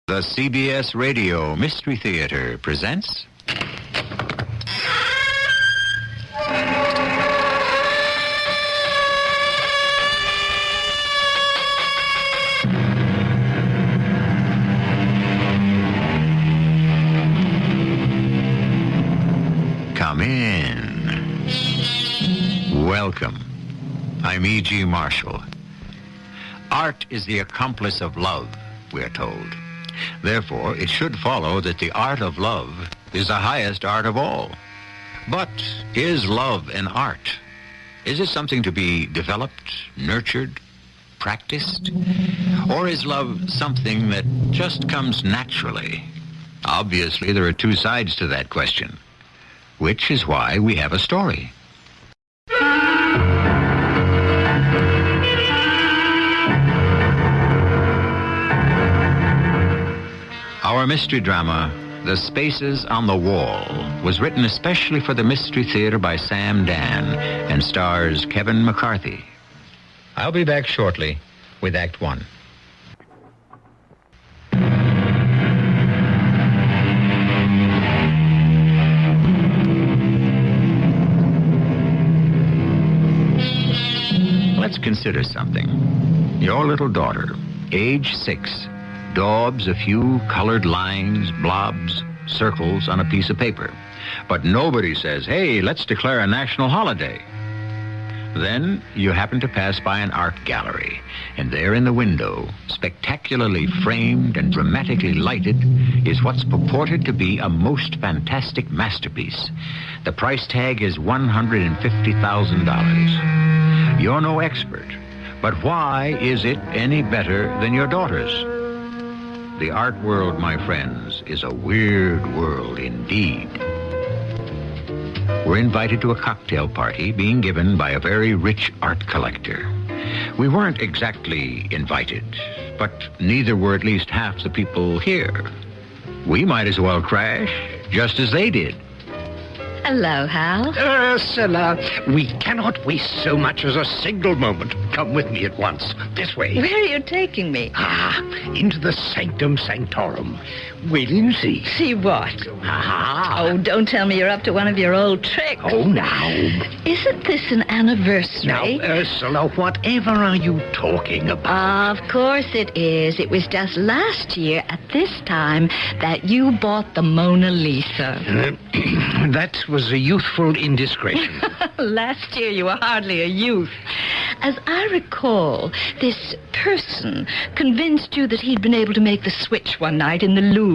The CBS Radio Mystery Theater presents... Come in. Welcome. I'm E.G. Marshall. Art is the accomplice of love, we're told. Therefore, it should follow that the art of love is the highest art of all. But is love an art? Is it something to be developed, nurtured, practiced? Or is love something that just comes naturally? Obviously, there are two sides to that question, which is why we have a story. Our mystery drama, The Spaces on the Wall, was written especially for the Mystery Theater by Sam Dan and stars Kevin McCarthy. I'll be back shortly with Act One. Let's consider something. Your little daughter, age 6, daubs a few colored lines, blobs, circles on a piece of paper. But nobody says, hey, let's declare a national holiday. Then you happen to pass by an art gallery, and there in the window, spectacularly framed and dramatically lighted, is what's purported to be a most fantastic masterpiece. The price tag is $150,000. You're no expert, but why is it any better than your daughter's? The art world, my friends, is a weird world indeed. We're invited to a cocktail party being given by a very rich art collector. We weren't exactly invited, but neither were at least half the people here. We might as well crash, just as they did. Hello, Hal. Ursula, we cannot waste so much as a single moment. Come with me at once. This way. Where are you taking me? Into the sanctum sanctorum. Wait and see. See what? Oh, don't tell me you're up to one of your old tricks. Oh, now. Isn't this an anniversary? Now, Ursula, whatever are you talking about? Of course it is. It was just last year at this time that you bought the Mona Lisa. That was a youthful indiscretion. Last year you were hardly a youth. As I recall, this person convinced you that he'd been able to make the switch one night in the Louvre.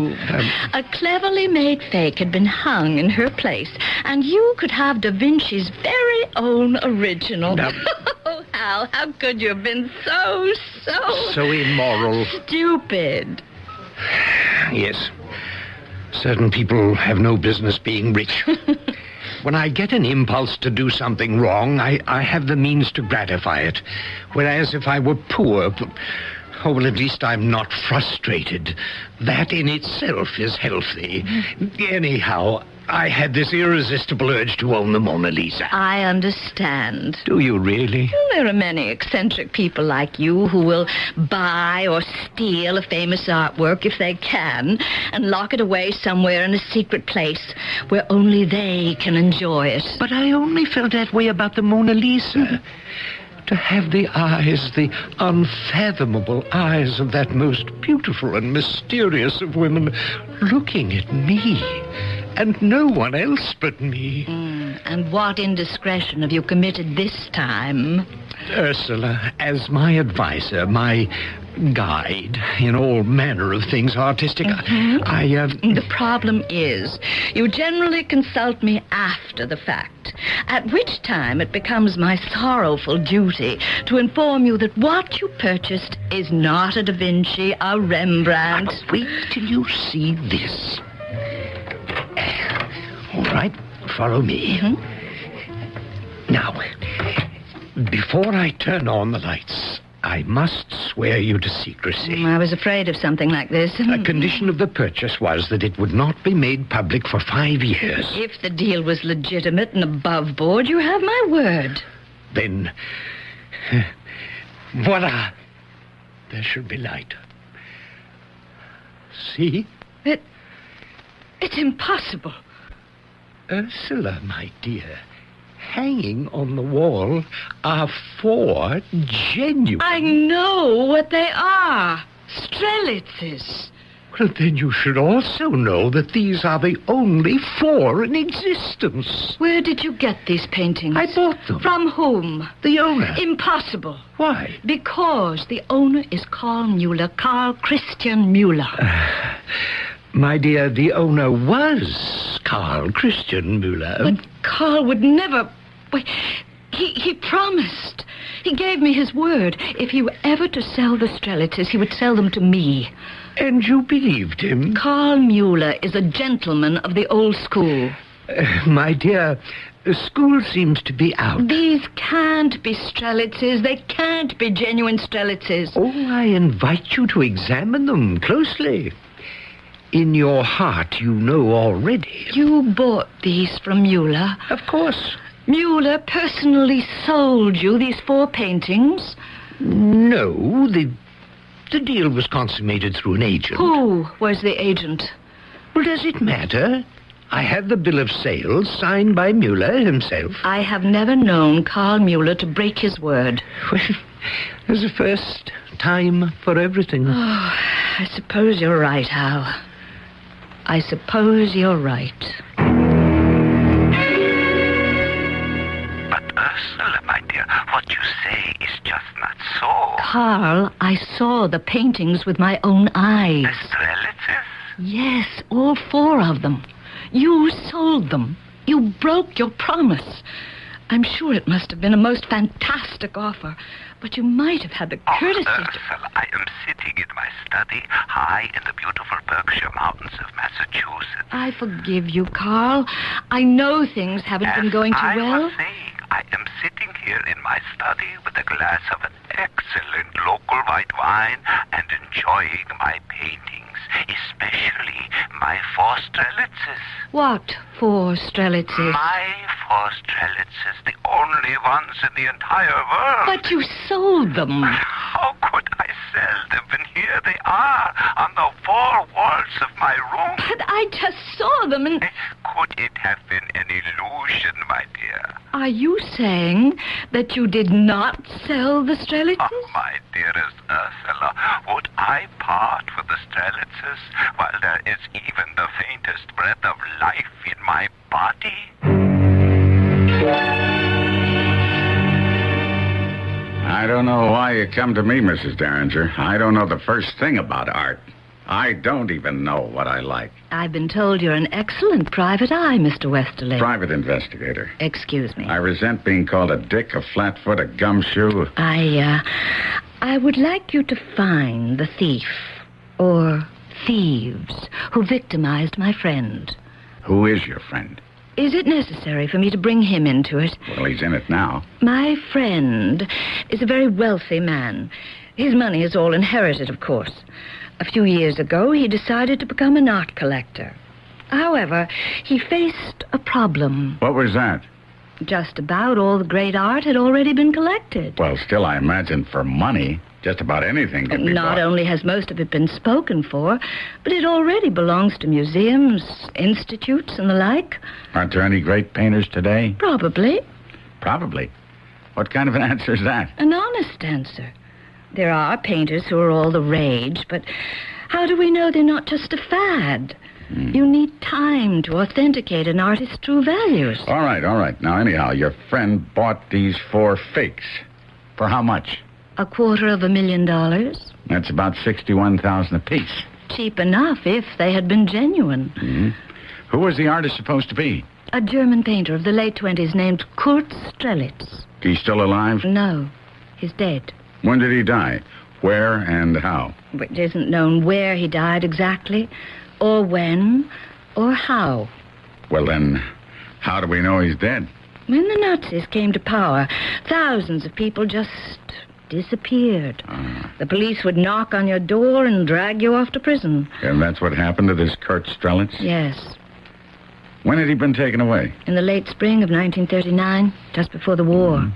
A cleverly made fake had been hung in her place, and you could have Da Vinci's very own original. Oh, Hal, how could you have been so immoral. Stupid. Yes. Certain people have no business being rich. When I get an impulse to do something wrong, I have the means to gratify it. Whereas if I were poor, oh, well, at least I'm not frustrated. That in itself is healthy. Anyhow, I had this irresistible urge to own the Mona Lisa. I understand. Do you really? There are many eccentric people like you who will buy or steal a famous artwork if they can and lock it away somewhere in a secret place where only they can enjoy it. But I only felt that way about the Mona Lisa. To have the eyes, the unfathomable eyes of that most beautiful and mysterious of women looking at me, and no one else but me. And what indiscretion have you committed this time? Ursula, as my advisor, my guide in all manner of things artistic, The problem is, you generally consult me after the fact, at which time it becomes my sorrowful duty to inform you that what you purchased is not a Da Vinci, a Rembrandt. Wait till you see this. All right, follow me. Now, before I turn on the lights, I must swear you to secrecy. I was afraid of something like this. A condition of the purchase was that it would not be made public for 5 years. If the deal was legitimate and above board, you have my word. Then, voila, there should be light. See? It's impossible. Ursula, my dear, hanging on the wall are 4 genuine... I know what they are. Strelitzes. Well, then you should also know that these are the only 4 in existence. Where did you get these paintings? I bought them. From whom? The owner. Impossible. Why? Because the owner is Carl Mueller, Carl Christian Mueller. My dear, the owner was Carl Christian Mueller. But Carl would never... Wait, he promised. He gave me his word. If he were ever to sell the Strelitzes, he would sell them to me. And you believed him? Carl Mueller is a gentleman of the old school. My dear, school seems to be out. These can't be Strelitzes. They can't be genuine Strelitzes. Oh, I invite you to examine them closely. In your heart, you know already. You bought these from Mueller. Of course. Mueller personally sold you these 4 paintings? No, the deal was consummated through an agent. Who was the agent? Well, does it matter? I have the bill of sale signed by Mueller himself. I have never known Carl Mueller to break his word. Well, there's a first time for everything. Oh, I suppose you're right, Hal. I suppose you're right. But Ursula, my dear, what you say is just not so. Carl, I saw the paintings with my own eyes. The Strelitzes? Yes, all 4 of them. You sold them. You broke your promise. I'm sure it must have been a most fantastic offer, but you might have had the courtesy to... Ursula, I am sitting in my study high in the beautiful Berkshire Mountains of Massachusetts. I forgive you, Carl. I know things haven't been going too well. I was saying, I am sitting here in my study with a glass of an excellent local white wine and enjoying my paintings, especially my 4 Strelitzes. What 4 Strelitzes? My 4 Strelitzes, the only ones in the entire world. But you sold them. How could I sell them when here they are on the 4 walls of my room? But I just saw them and... Could it have been an illusion, my dear? Are you saying that you did not sell the Strelitzes? Oh, my dearest Ursula, would I part with the Strelitzes while there is even the faintest breath of life in my body? I don't know why you come to me, Mrs. Derringer. I don't know the first thing about art. I don't even know what I like. I've been told you're an excellent private eye, Mr. Westerly. Private investigator. Excuse me. I resent being called a dick, a flatfoot, a gumshoe. I would like you to find the thief, or thieves, who victimized my friend. Who is your friend? Is it necessary for me to bring him into it? Well, he's in it now. My friend is a very wealthy man. His money is all inherited, of course. A few years ago, he decided to become an art collector. However, he faced a problem. What was that? Just about all the great art had already been collected. Well, still, I imagine for money, just about anything can be Not bought. only has most of it been spoken for, but it already belongs to museums, institutes, and the like. Aren't there any great painters today? Probably. Probably. What kind of an answer is that? An honest answer. There are painters who are all the rage, but how do we know they're not just a fad? You need time to authenticate an artist's true values. All right. Now, anyhow, your friend bought these 4 fakes. For how much? $250,000. That's about $61,000 apiece. Cheap enough if they had been genuine. Mm-hmm. Who was the artist supposed to be? A German painter of the late 20s named Kurt Strelitz. He's still alive? No, he's dead. When did he die? Where and how? It isn't known where he died exactly, or when, or how. Well, then, how do we know he's dead? When the Nazis came to power, thousands of people just disappeared. The police would knock on your door and drag you off to prison. And that's what happened to this Kurt Strelitz? Yes. When had he been taken away? In the late spring of 1939, just before the war.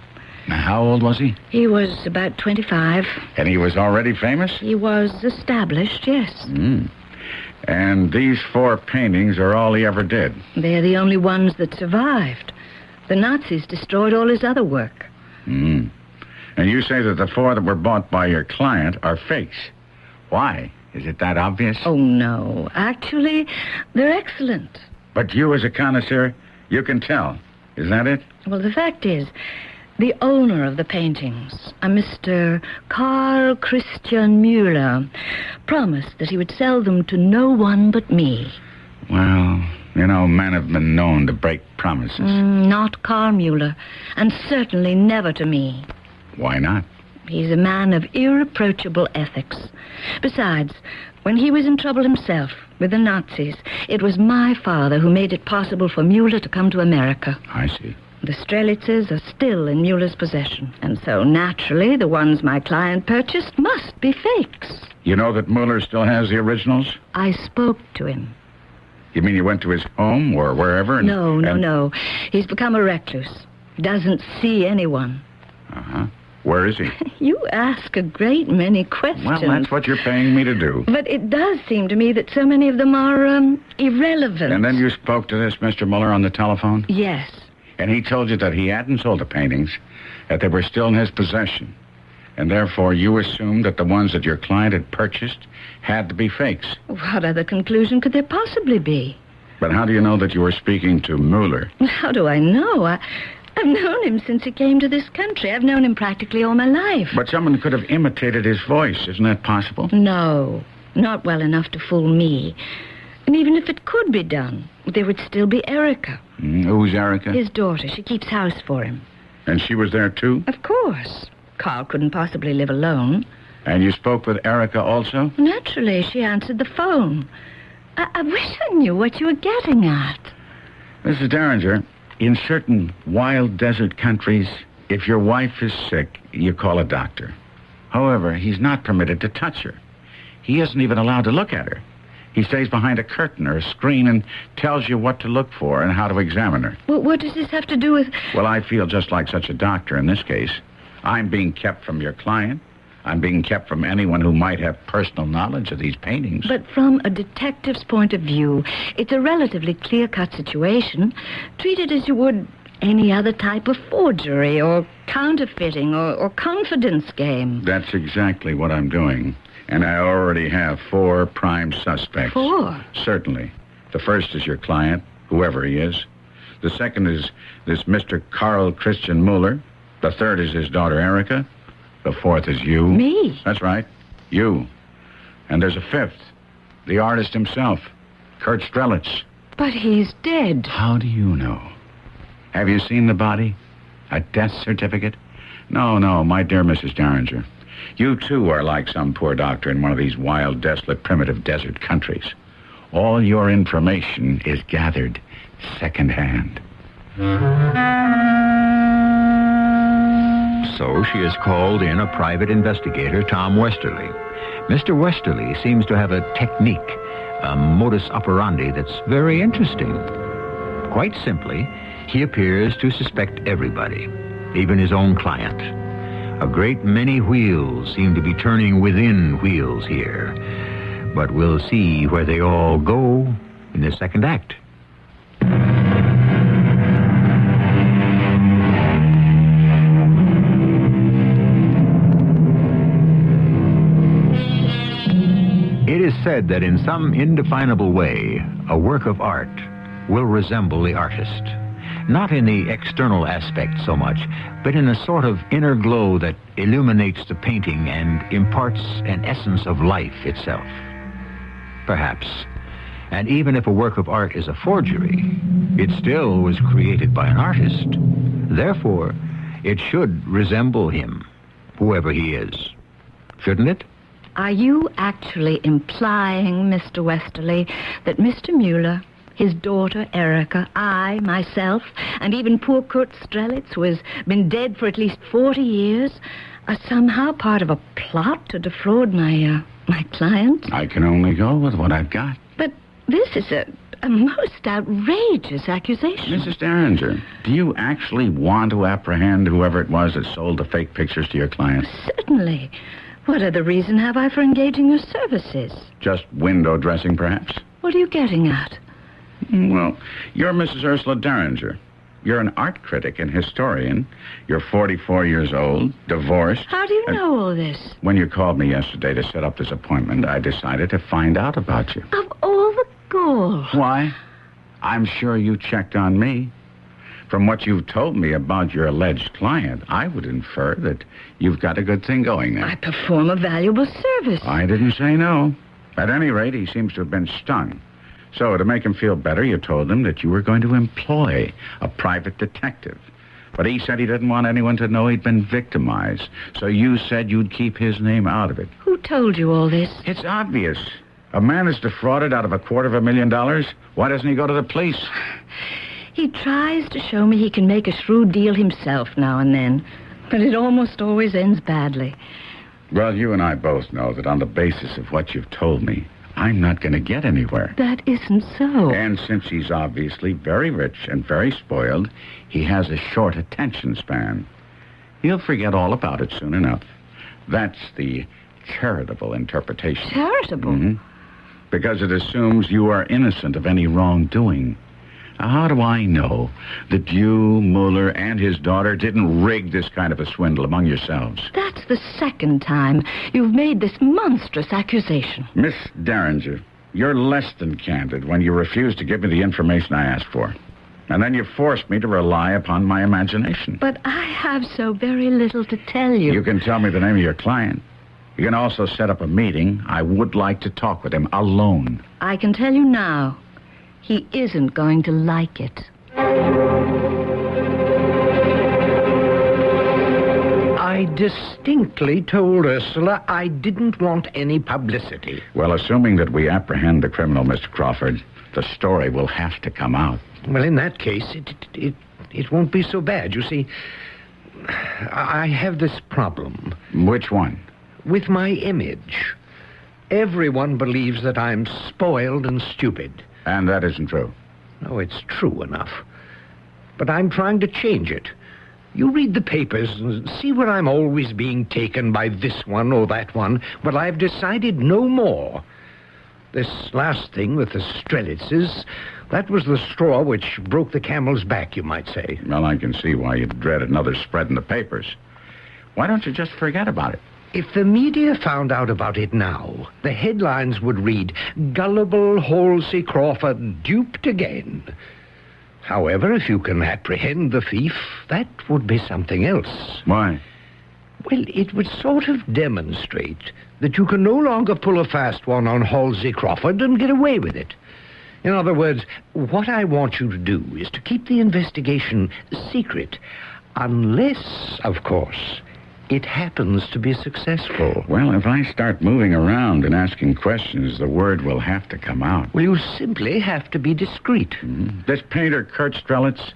Now, how old was he? He was about 25. And he was already famous? He was established, yes. And these 4 paintings are all he ever did. They're the only ones that survived. The Nazis destroyed all his other work. And you say that the 4 that were bought by your client are fakes. Why? Is it that obvious? Oh, no. Actually, they're excellent. But you, as a connoisseur, you can tell. Is that it? Well, the fact is, the owner of the paintings, a Mr. Carl Christian Mueller, promised that he would sell them to no one but me. Well, you know, men have been known to break promises. Not Carl Mueller, and certainly never to me. Why not? He's a man of irreproachable ethics. Besides, when he was in trouble himself with the Nazis, it was my father who made it possible for Mueller to come to America. I see. The Strelitzes are still in Mueller's possession, and so naturally the ones my client purchased must be fakes. You know that Mueller still has the originals? I spoke to him. You mean you went to his home or wherever? No. He's become a recluse. Doesn't see anyone. Uh-huh. Where is he? You ask a great many questions. Well, that's what you're paying me to do. But it does seem to me that so many of them are, irrelevant. And then you spoke to this Mr. Mueller on the telephone? Yes. And he told you that he hadn't sold the paintings, that they were still in his possession. And therefore you assumed that the ones that your client had purchased had to be fakes. What other conclusion could there possibly be? But how do you know that you were speaking to Mueller? How do I know? I've known him since he came to this country. I've known him practically all my life. But someone could have imitated his voice. Isn't that possible? No, not well enough to fool me. And even if it could be done, there would still be Erica. Who's Erica? His daughter. She keeps house for him. And she was there, too? Of course. Carl couldn't possibly live alone. And you spoke with Erica also? Naturally, she answered the phone. I wish I knew what you were getting at. Mrs. Derringer, in certain wild desert countries, if your wife is sick, you call a doctor. However, he's not permitted to touch her. He isn't even allowed to look at her. He stays behind a curtain or a screen and tells you what to look for and how to examine her. Well, what does this have to do with... Well, I feel just like such a doctor in this case. I'm being kept from your client. I'm being kept from anyone who might have personal knowledge of these paintings. But from a detective's point of view, it's a relatively clear-cut situation. Treat it as you would any other type of forgery or counterfeiting or confidence game. That's exactly what I'm doing. And I already have 4 prime suspects. 4? Certainly. The first is your client, whoever he is. The second is this Mr. Carl Christian Mueller. The third is his daughter, Erica. The fourth is you. Me? That's right. You. And there's a fifth. The artist himself, Kurt Strelitz. But he's dead. How do you know? Have you seen the body? A death certificate? No, my dear Mrs. Derringer. You, too, are like some poor doctor in one of these wild, desolate, primitive desert countries. All your information is gathered secondhand. So she has called in a private investigator, Tom Westerly. Mr. Westerly seems to have a technique, a modus operandi that's very interesting. Quite simply, he appears to suspect everybody, even his own client. A great many wheels seem to be turning within wheels here. But we'll see where they all go in the second act. It is said that in some indefinable way, a work of art will resemble the artist. Not in the external aspect so much, but in a sort of inner glow that illuminates the painting and imparts an essence of life itself. Perhaps. And even if a work of art is a forgery, it still was created by an artist. Therefore, it should resemble him, whoever he is. Shouldn't it? Are you actually implying, Mr. Westerly, that Mr. Mueller, his daughter Erica, I, myself, and even poor Kurt Strelitz, who has been dead for at least 40 years, are somehow part of a plot to defraud my client? I can only go with what I've got. But this is a most outrageous accusation. Mrs. Derringer, do you actually want to apprehend whoever it was that sold the fake pictures to your client? Certainly. What other reason have I for engaging your services? Just window dressing, perhaps? What are you getting at? Well, you're Mrs. Ursula Derringer. You're an art critic and historian. You're 44 years old, divorced. How do you know all this? When you called me yesterday to set up this appointment, I decided to find out about you. Of all the gall. Why? I'm sure you checked on me. From what you've told me about your alleged client, I would infer that you've got a good thing going there. I perform a valuable service. I didn't say no. At any rate, he seems to have been stung. So, to make him feel better, you told him that you were going to employ a private detective. But he said he didn't want anyone to know he'd been victimized. So you said you'd keep his name out of it. Who told you all this? It's obvious. A man is defrauded out of $250,000. Why doesn't he go to the police? He tries to show me he can make a shrewd deal himself now and then. But it almost always ends badly. Well, you and I both know that on the basis of what you've told me, I'm not going to get anywhere. That isn't so. And since he's obviously very rich and very spoiled, he has a short attention span. He'll forget all about it soon enough. That's the charitable interpretation. Charitable? Mm-hmm. Because it assumes you are innocent of any wrongdoing. Now, how do I know that you, Mueller, and his daughter didn't rig this kind of a swindle among yourselves? That's the second time you've made this monstrous accusation. Miss Derringer, you're less than candid when you refuse to give me the information I asked for. And then you forced me to rely upon my imagination. But I have so very little to tell you. You can tell me the name of your client. You can also set up a meeting. I would like to talk with him alone. I can tell you now. He isn't going to like it. I distinctly told Ursula I didn't want any publicity. Well, assuming that we apprehend the criminal, Mr. Crawford, the story will have to come out. Well, in that case, it won't be so bad. You see, I have this problem. Which one? With my image. Everyone believes that I'm spoiled and stupid. And that isn't true. No, it's true enough. But I'm trying to change it. You read the papers and see where I'm always being taken by this one or that one. Well, I've decided no more. This last thing with the Strelitzes, that was the straw which broke the camel's back, you might say. Well, I can see why you'd dread another spread in the papers. Why don't you just forget about it? If the media found out about it now, the headlines would read, "Gullible Halsey Crawford duped again." However, if you can apprehend the thief, that would be something else. Why? Well, it would sort of demonstrate that you can no longer pull a fast one on Halsey Crawford and get away with it. In other words, what I want you to do is to keep the investigation secret, unless, of course, it happens to be successful. Well, if I start moving around and asking questions, the word will have to come out. Well, you simply have to be discreet. Mm-hmm. This painter, Kurt Strelitz,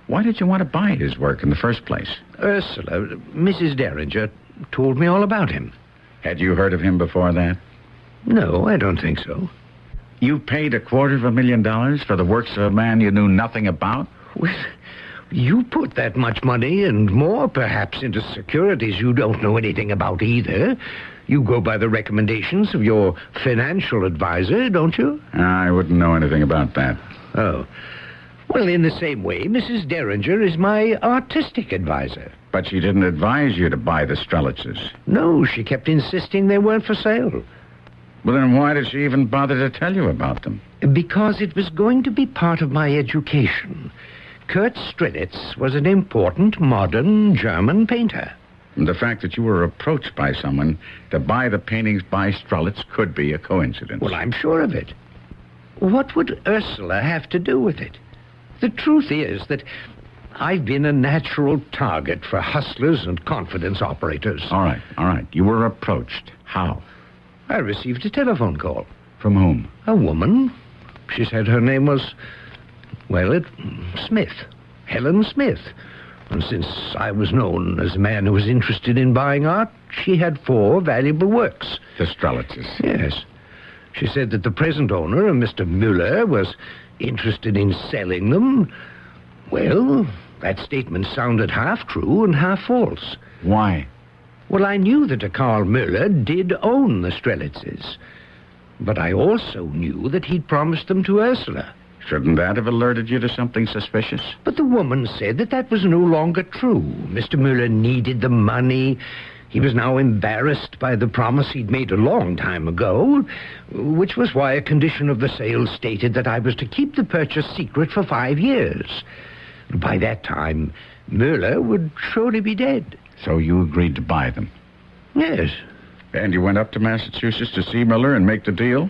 why did you want to buy his work in the first place? Ursula, Mrs. Derringer, told me all about him. Had you heard of him before that? No, I don't think so. You paid $250,000 for the works of a man you knew nothing about? Well, you put that much money and more, perhaps, into securities you don't know anything about either. You go by the recommendations of your financial advisor, don't you? I wouldn't know anything about that. Oh. Well, in the same way, Mrs. Derringer is my artistic advisor. But she didn't advise you to buy the Strelitzes. No, she kept insisting they weren't for sale. Well, then why did she even bother to tell you about them? Because it was going to be part of my education. Kurt Strelitz was an important modern German painter. And the fact that you were approached by someone to buy the paintings by Strelitz could be a coincidence. Well, I'm sure of it. What would Ursula have to do with it? The truth is that I've been a natural target for hustlers and confidence operators. All right. You were approached. How? I received a telephone call. From whom? A woman. She said her name was... Smith. Helen Smith. And since I was known as a man who was interested in buying art, she had 4 valuable works. The Strelitzes. Yes. She said that the present owner, Mr. Mueller, was interested in selling them. Well, that statement sounded half true and half false. Why? Well, I knew that a Karl Müller did own the Strelitzes. But I also knew that he'd promised them to Ursula. Shouldn't that have alerted you to something suspicious? But the woman said that was no longer true. Mr. Müller needed the money. He was now embarrassed by the promise he'd made a long time ago, which was why a condition of the sale stated that I was to keep the purchase secret for 5 years. By that time, Müller would surely be dead. So you agreed to buy them? Yes. And you went up to Massachusetts to see Müller and make the deal?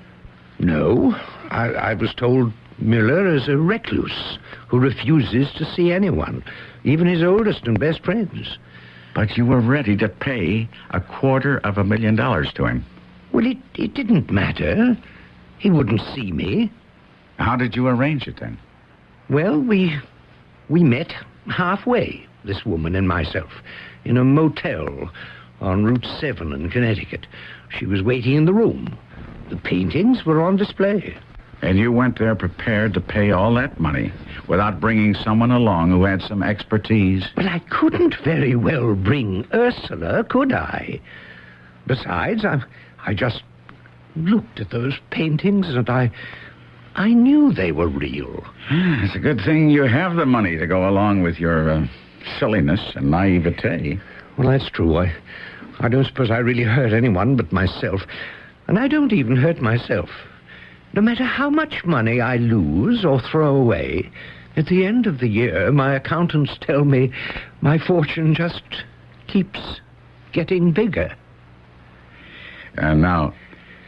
No. I was told Müller is a recluse who refuses to see anyone, even his oldest and best friends. But you were ready to pay $250,000 to him. Well, it didn't matter. He wouldn't see me. How did you arrange it, then? Well, we met halfway, this woman and myself, in a motel on Route 7 in Connecticut. She was waiting in the room. The paintings were on display. And you went there prepared to pay all that money without bringing someone along who had some expertise? But I couldn't very well bring Ursula, could I? Besides, I just looked at those paintings and I knew they were real. It's a good thing you have the money to go along with your silliness and naivete. Well, that's true. I don't suppose I really hurt anyone but myself. And I don't even hurt myself. No matter how much money I lose or throw away, at the end of the year, my accountants tell me my fortune just keeps getting bigger. And now,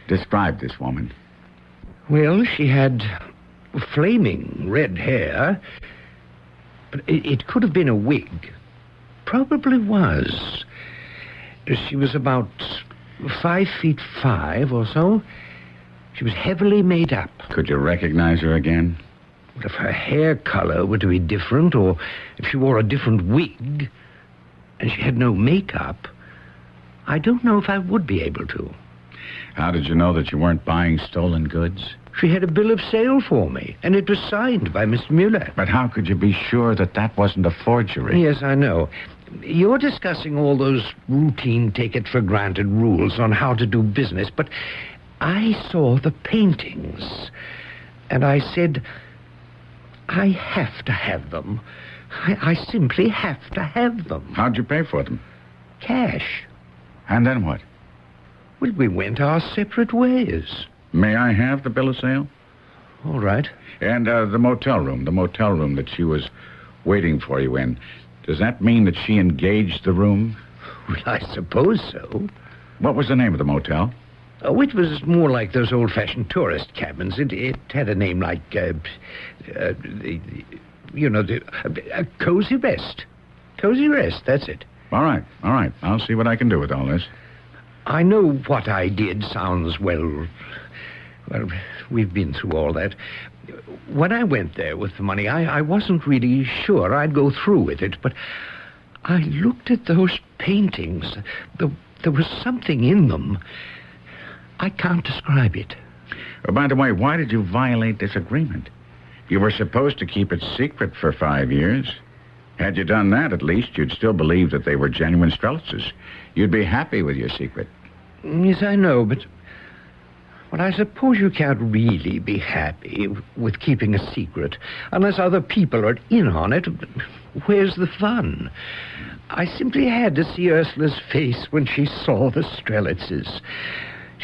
describe this woman. Well, she had flaming red hair, but it could have been a wig. Probably was. She was about 5'5" or so. She was heavily made up. Could you recognize her again? But if her hair color were to be different, or if she wore a different wig, and she had no makeup, I don't know if I would be able to. How did you know that you weren't buying stolen goods? She had a bill of sale for me, and it was signed by Mr. Müller. But how could you be sure that wasn't a forgery? Yes, I know. You're discussing all those routine take-it-for-granted rules on how to do business, but I saw the paintings, and I said, I have to have them. I simply have to have them. How'd you pay for them? Cash. And then what? Well, we went our separate ways. May I have the bill of sale? All right. And the motel room that she was waiting for you in. Does that mean that she engaged the room? Well, I suppose so. What was the name of the motel? Oh, it was more like those old-fashioned tourist cabins. It had a name like, Cozy Rest. Cozy Rest, that's it. All right. I'll see what I can do with all this. I know what I did sounds, well, we've been through all that. When I went there with the money, I wasn't really sure I'd go through with it, but I looked at those paintings. There was something in them. I can't describe it. By the way, why did you violate this agreement? You were supposed to keep it secret for 5 years. Had you done that, at least, you'd still believe that they were genuine Strelitzes. You'd be happy with your secret. Yes, I know, but I suppose you can't really be happy with keeping a secret unless other people are in on it. Where's the fun? I simply had to see Ursula's face when she saw the Strelitzes.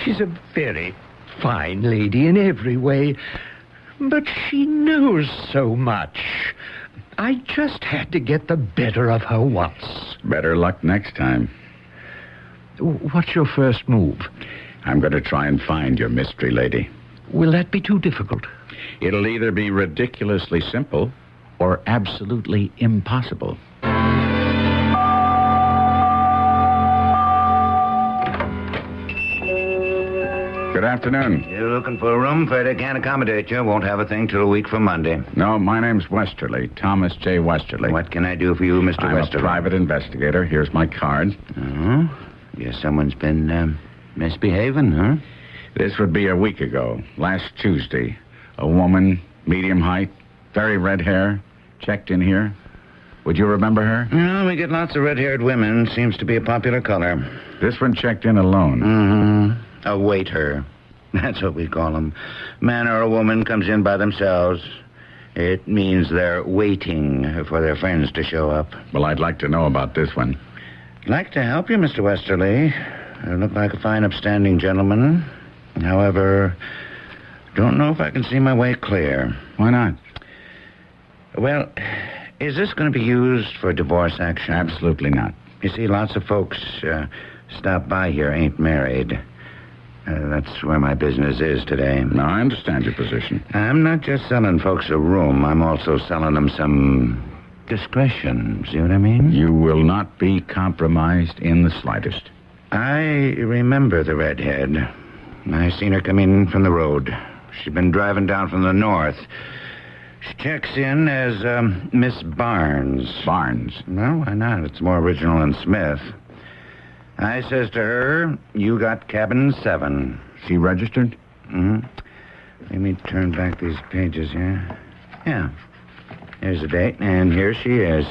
She's a very fine lady in every way, but she knows so much. I just had to get the better of her once. Better luck next time. What's your first move? I'm going to try and find your mystery lady. Will that be too difficult? It'll either be ridiculously simple or absolutely impossible. Good afternoon. You're looking for a room? Further can't accommodate you. Won't have a thing till a week from Monday. No, my name's Westerly, Thomas J. Westerly. What can I do for you, Mr. I'm Westerly? a private investigator. Here's my card. Oh? Guess someone's been misbehaving, huh? This would be a week ago, last Tuesday. A woman, medium height, very red hair, checked in here. Would you remember her? No, we get lots of red-haired women. Seems to be a popular color. This one checked in alone. Mm-hmm. A waiter. That's what we call them. Man or a woman comes in by themselves. It means they're waiting for their friends to show up. Well, I'd like to know about this one. I'd like to help you, Mr. Westerly. You look like a fine, upstanding gentleman. However, don't know if I can see my way clear. Why not? Well, is this going to be used for divorce action? Absolutely not. You see, lots of folks stop by here ain't married. That's where my business is today. Now, I understand your position. I'm not just selling folks a room. I'm also selling them some discretion. See what I mean? You will not be compromised in the slightest. I remember the redhead. I seen her come in from the road. She'd been driving down from the north. She checks in as Miss Barnes. Barnes? Well, why not? It's more original than Smith. I says to her, you got cabin 7. She registered? Mm-hmm. Let me turn back these pages here. Yeah. Here's the date, and here she is.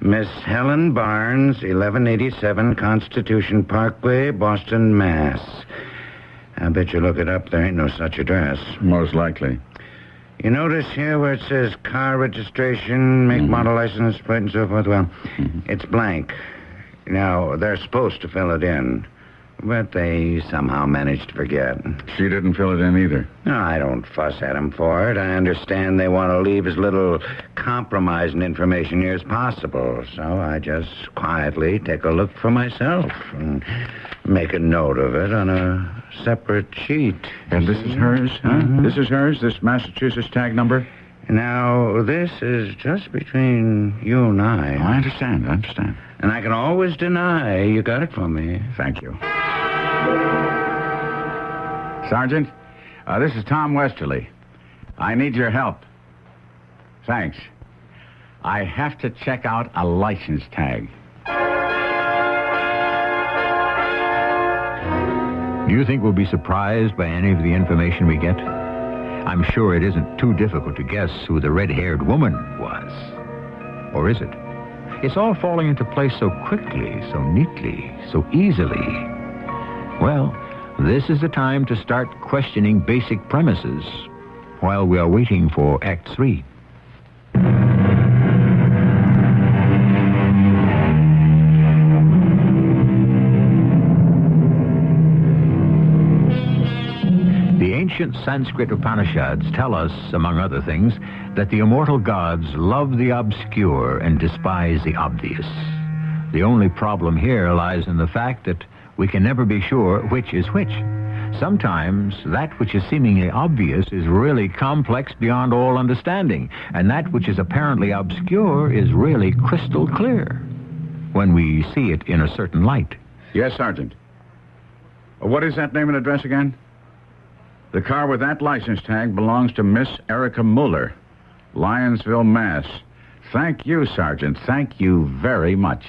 Miss Helen Barnes, 1187 Constitution Parkway, Boston, Mass. I bet you look it up. There ain't no such address. Most likely. You notice here where it says car registration, make, model, license plate, and so forth? Well, it's blank. Now, they're supposed to fill it in, but they somehow managed to forget. She didn't fill it in either. No, I don't fuss at them for it. I understand they want to leave as little compromising information here as possible, so I just quietly take a look for myself and make a note of it on a separate sheet. And this is hers, huh? Mm-hmm. This is hers, this Massachusetts tag number? Now, this is just between you and I. I understand. And I can always deny you got it from me. Thank you. Sergeant, this is Tom Westerly. I need your help. Thanks. I have to check out a license tag. Do you think we'll be surprised by any of the information we get? I'm sure it isn't too difficult to guess who the red-haired woman was. Or is it? It's all falling into place so quickly, so neatly, so easily. Well, this is the time to start questioning basic premises while we are waiting for Act 3. The ancient Sanskrit Upanishads tell us, among other things, that the immortal gods love the obscure and despise the obvious. The only problem here lies in the fact that we can never be sure which is which. Sometimes that which is seemingly obvious is really complex beyond all understanding, and that which is apparently obscure is really crystal clear when we see it in a certain light. Yes, Sergeant. What is that name and address again? The car with that license tag belongs to Miss Erica Mueller, Lyonsville, Mass. Thank you, Sergeant. Thank you very much.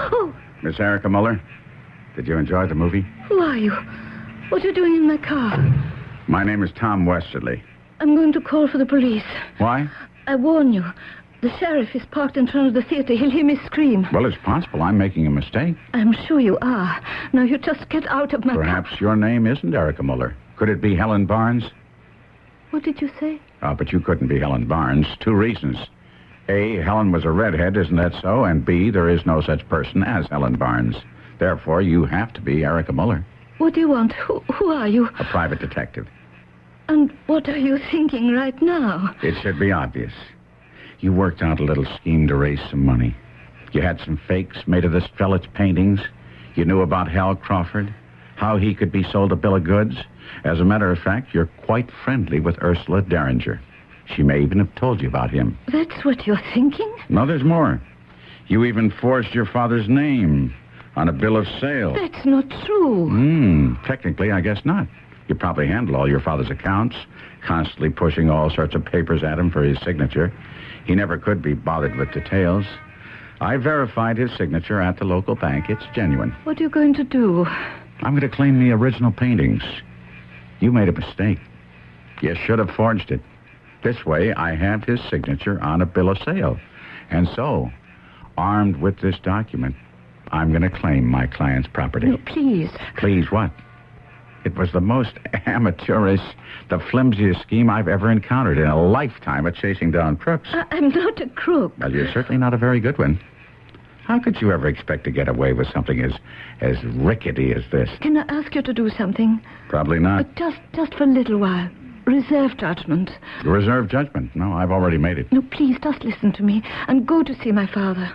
Oh, Miss Erica Mueller, did you enjoy the movie? who are you? What are you doing in my car? My name is Tom Westerly. I'm going to call for the police. Why? I warn you. The sheriff is parked in front of the theater. He'll hear me scream. Well, it's possible I'm making a mistake. I'm sure you are. Now, you just get out of my car. Perhaps your name isn't Erica Mueller. Could it be Helen Barnes? What did you say? But you couldn't be Helen Barnes. 2 reasons. A, Helen was a redhead, isn't that so? And B, there is no such person as Helen Barnes. Therefore, you have to be Erica Mueller. What do you want? Who are you? A private detective. And what are you thinking right now? It should be obvious. You worked out a little scheme to raise some money. You had some fakes made of this fella's paintings. You knew about Hal Crawford, how he could be sold a bill of goods. As a matter of fact, you're quite friendly with Ursula Derringer. She may even have told you about him. That's what you're thinking? No, there's more. You even forged your father's name on a bill of sale. That's not true. Technically, I guess not. You probably handle all your father's accounts, constantly pushing all sorts of papers at him for his signature. He never could be bothered with details. I verified his signature at the local bank. It's genuine. What are you going to do? I'm going to claim the original paintings. You made a mistake. You should have forged it. This way, I have his signature on a bill of sale. And so, armed with this document, I'm going to claim my client's property. No, please. Please, what? It was the most amateurish, the flimsiest scheme I've ever encountered in a lifetime of chasing down crooks. I'm not a crook. Well, you're certainly not a very good one. How could you ever expect to get away with something as rickety as this? Can I ask you to do something? Probably not. Just for a little while. Reserve judgment. Reserve judgment? No, I've already made it. No, please, just listen to me and go to see my father.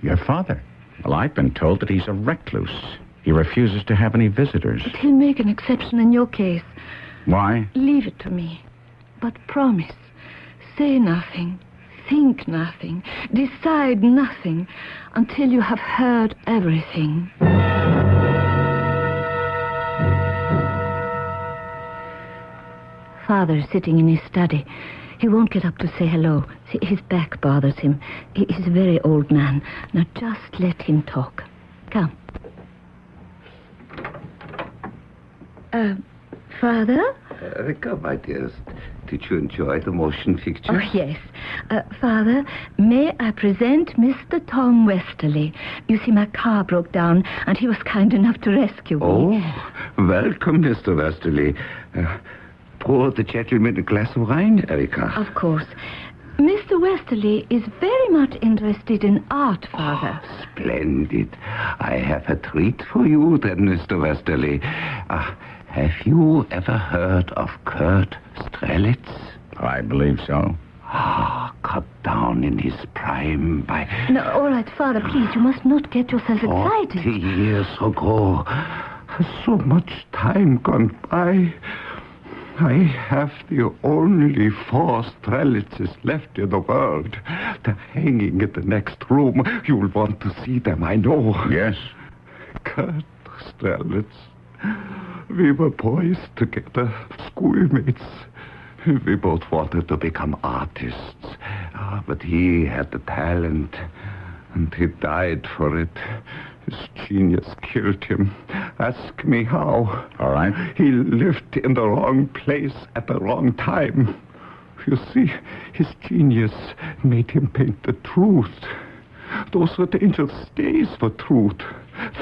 Your father? Well, I've been told that he's a recluse. He refuses to have any visitors. But he'll make an exception in your case. Why? Leave it to me. But promise, say nothing, think nothing, decide nothing until you have heard everything. Father's sitting in his study. He won't get up to say hello. See, his back bothers him. He's a very old man. Now just let him talk. Come. Father? Come, my dearest. Did you enjoy the motion picture? Oh, yes. Father, may I present Mr. Tom Westerly? You see, my car broke down, and he was kind enough to rescue me. Oh, welcome, Mr. Westerly. Pour the gentleman a glass of wine, Erika. Of course. Mr. Westerly is very much interested in art, Father. Oh, splendid. I have a treat for you, then, Mr. Westerly. Have you ever heard of Kurt Strelitz? I believe so. Cut down in his prime by... No, all right, Father, please, you must not get yourself excited. 40 years ago. So much time gone by. I have the only 4 Strelitzes left in the world. They're hanging in the next room. You'll want to see them, I know. Yes. Kurt Strelitz. We were boys together, schoolmates. We both wanted to become artists. But he had the talent, and he died for it. His genius killed him. Ask me how. All right. He lived in the wrong place at the wrong time. You see, his genius made him paint the truth. Those were dangerous days for truth.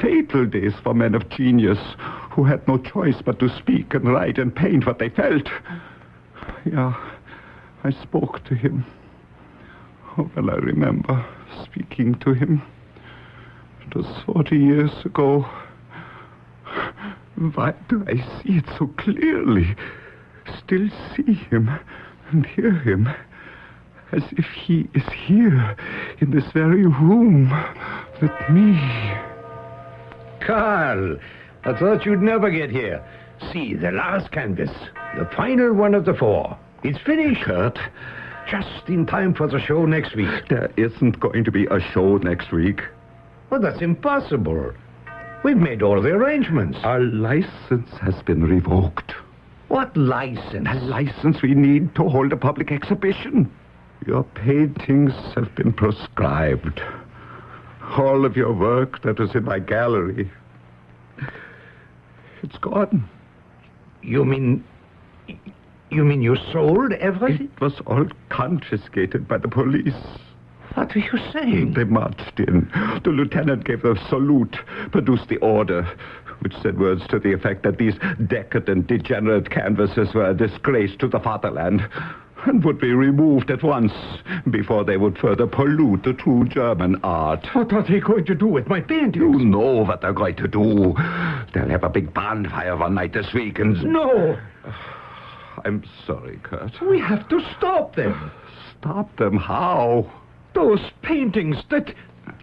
Fatal days for men of genius who had no choice but to speak and write and paint what they felt. Yeah, I spoke to him. Oh, well, I remember speaking to him. It was 40 years ago. Why do I see it so clearly? Still see him and hear him. As if he is here in this very room with me. Carl, I thought you'd never get here. See, the last canvas. The final one of the 4. It's finished. Kurt, Just in time for the show next week. there isn't going to be a show next week. Well, that's impossible. We've made all the arrangements. Our license has been revoked. What license? A license we need to hold a public exhibition. Your paintings have been proscribed. All of your work that was in my gallery. It's gone. You mean you sold everything? It was all confiscated by the police. What are you saying? They marched in. The lieutenant gave a salute, produced the order, which said words to the effect that these decadent, degenerate canvases were a disgrace to the fatherland and would be removed at once before they would further pollute the true German art. What are they going to do with my paintings? You know what they're going to do. They'll have a big bonfire one night this week and... No! I'm sorry, Kurt. We have to stop them. Stop them? How? Those paintings,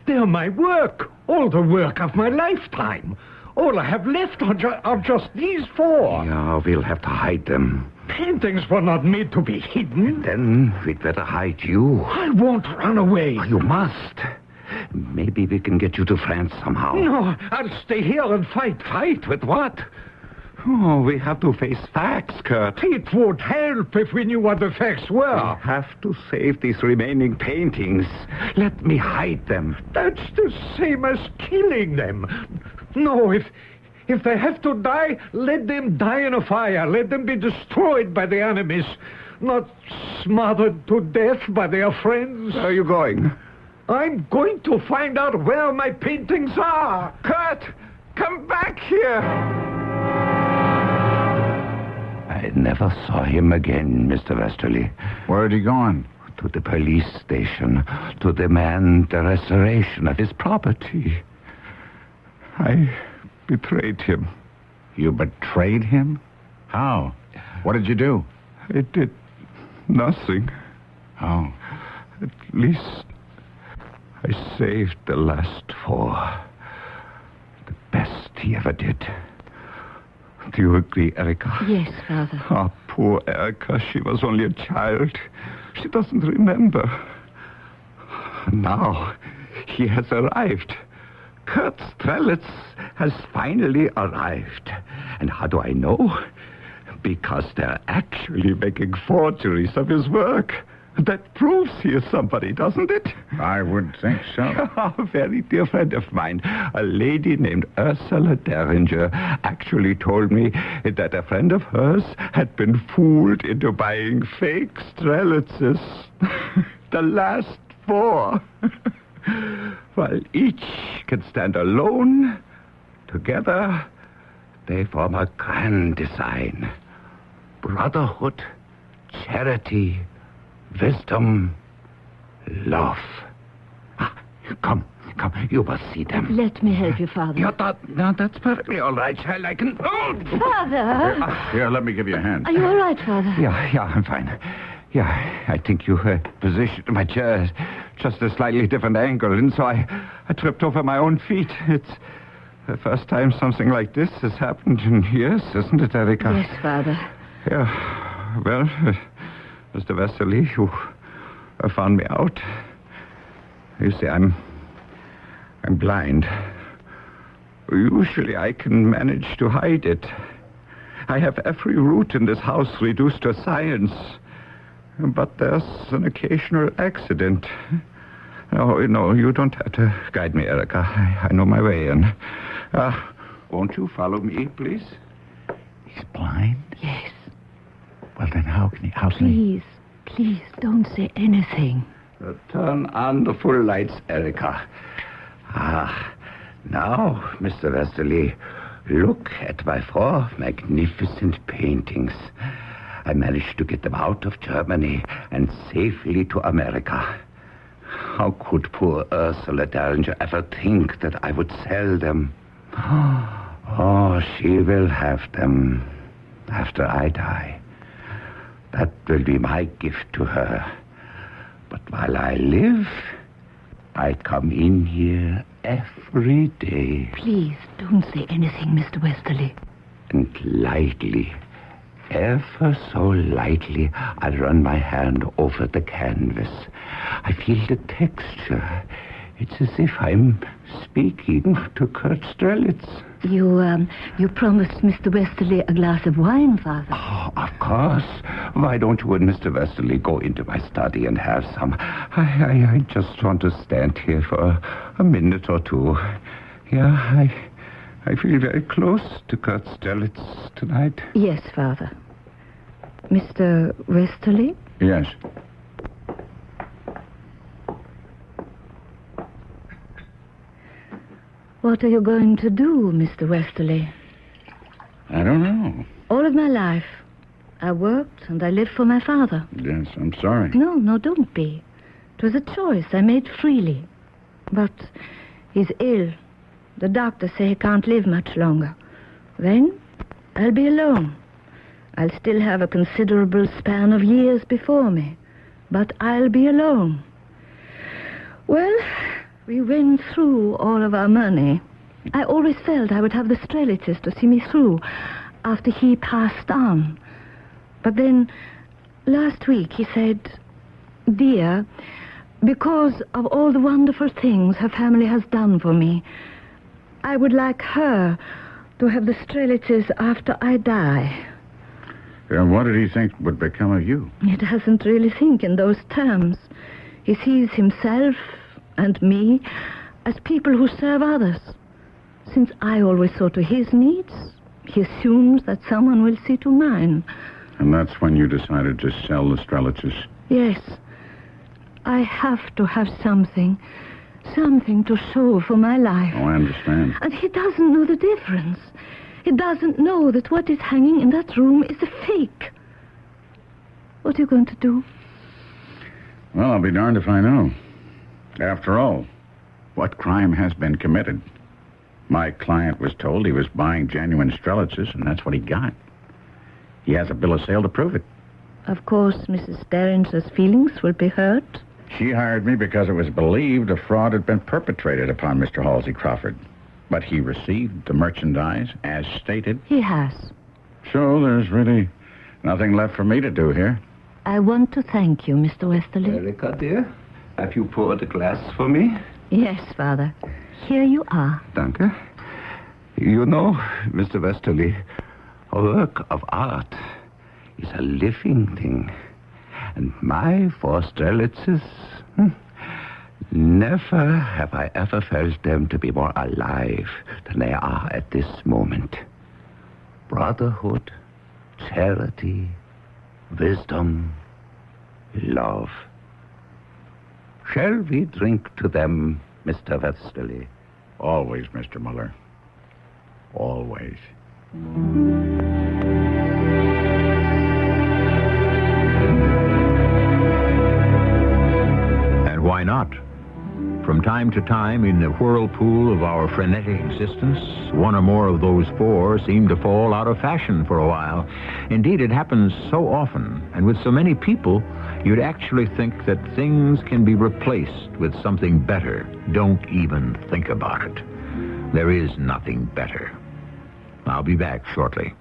they're my work. All the work of my lifetime. All I have left are just these 4. Yeah, we'll have to hide them. Paintings were not made to be hidden. Then we'd better hide you. I won't run away. You must. Maybe we can get you to France somehow. No, I'll stay here and fight. Fight with what? Oh, we have to face facts, Kurt. It would help if we knew what the facts were. We have to save these remaining paintings. Let me hide them. That's the same as killing them. No, If they have to die, let them die in a fire. Let them be destroyed by the enemies, not smothered to death by their friends. Where are you going? I'm going to find out where my paintings are. Kurt, come back here! I never saw him again, Mr. Westerly. Where had he gone? To the police station to demand the restoration of his property. I betrayed him. You betrayed him? How? What did you do? I did nothing. Oh. At least I saved the last 4. The best he ever did. Do you agree, Erica? Yes, Father. Ah, poor Erica. She was only a child. She doesn't remember. Now he has arrived. Kurt Strelitz has finally arrived. And how do I know? Because they're actually making forgeries of his work. That proves he is somebody, doesn't it? I would think so. A very dear friend of mine, a lady named Ursula Derringer, actually told me that a friend of hers had been fooled into buying fake Strelitzes. The last 4. While each can stand alone, together they form a grand design. Brotherhood, charity, wisdom, love. Come, you must see them. Let me help you, Father. That's perfectly all right, child. I can... Oh! Father! Here, let me give you a hand. Are you all right, Father? Yeah, I'm fine. Yeah, I think you positioned my chair just a slightly different angle, and so I tripped over my own feet. It's the first time something like this has happened in years, isn't it, Erica? Yes, Father. Yeah, well, Mr. Westerly, you found me out. You see, I'm blind. Usually I can manage to hide it. I have every root in this house reduced to a science. But there's an occasional accident. No, you don't have to guide me, Erica. I know my way in. Won't you follow me, please? He's blind? Yes. Well, then how can he... Please, don't say anything. Turn on the full lights, Erica. Now, Mr. Westerly, look at my 4 magnificent paintings. I managed to get them out of Germany and safely to America. How could poor Ursula Derringer ever think that I would sell them? Oh, she will have them after I die. That will be my gift to her. But while I live, I come in here every day. Please, don't say anything, Mr. Westerly. And lightly, ever so lightly, I'll run my hand over the canvas. I feel the texture. It's as if I'm speaking to Kurt Strelitz. You promised Mr. Westerly a glass of wine, Father. Oh, of course. Why don't you and Mr. Westerly go into my study and have some? I just want to stand here for a minute or 2. Yeah, I feel very close to Kurt Strelitz tonight. Yes, Father. Mr. Westerly? Yes. What are you going to do, Mr. Westerly? I don't know. All of my life, I worked and I lived for my father. Yes, I'm sorry. No, don't be. It was a choice I made freely. But he's ill. The doctors say he can't live much longer. Then I'll be alone. I'll still have a considerable span of years before me. But I'll be alone. Well, we went through all of our money. I always felt I would have the Strelitzes to see me through after he passed on. But then, last week, he said, "Dear, because of all the wonderful things her family has done for me, I would like her to have the Strelitzes after I die." What did he think would become of you? He doesn't really think in those terms. He sees himself and me as people who serve others. Since I always saw to his needs, he assumes that someone will see to mine. And that's when you decided to sell the Strelitzes. Yes. I have to have something to show for my life. Oh, I understand. And he doesn't know the difference. He doesn't know that what is hanging in that room is a fake. What are you going to do? Well, I'll be darned if I know. After all, what crime has been committed? My client was told he was buying genuine Strelitzes, and that's what he got. He has a bill of sale to prove it. Of course, Mrs. Derringer's feelings will be hurt. She hired me because it was believed a fraud had been perpetrated upon Mr. Halsey Crawford. But he received the merchandise as stated. He has. So there's really nothing left for me to do here. I want to thank you, Mr. Westerly. Erika, dear, have you poured a glass for me? Yes, Father. Here you are. Danke. You know, Mr. Westerly, a work of art is a living thing. And my 4 Strelitzes, never have I ever felt them to be more alive than they are at this moment. Brotherhood, charity, wisdom, love. Shall we drink to them, Mr. Westerly? Always, Mr. Muller. Always. And why not? From time to time, in the whirlpool of our frenetic existence, one or more of those 4 seem to fall out of fashion for a while. Indeed, it happens so often, and with so many people, you'd actually think that things can be replaced with something better. Don't even think about it. There is nothing better. I'll be back shortly.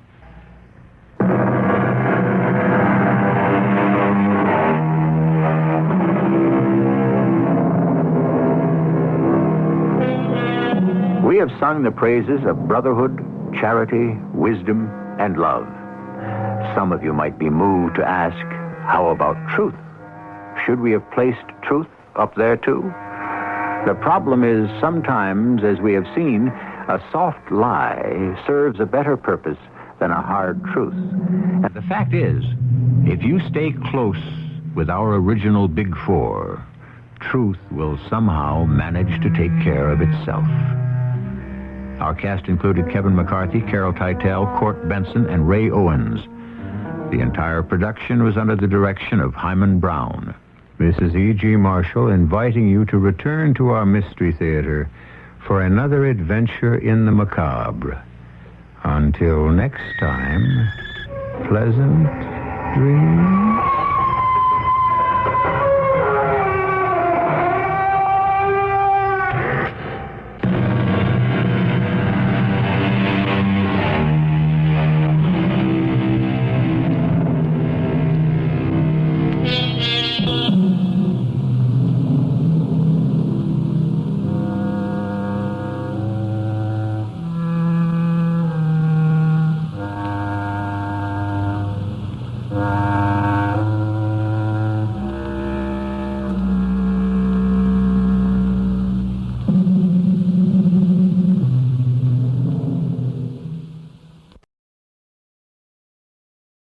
We have sung the praises of brotherhood, charity, wisdom, and love. Some of you might be moved to ask, how about truth? Should we have placed truth up there too? The problem is sometimes, as we have seen, a soft lie serves a better purpose than a hard truth. And the fact is, if you stay close with our original Big 4, truth will somehow manage to take care of itself. Our cast included Kevin McCarthy, Carol Teitel, Court Benson, and Ray Owens. The entire production was under the direction of Hyman Brown. This is E.G. Marshall inviting you to return to our Mystery Theater for another adventure in the macabre. Until next time, pleasant dreams.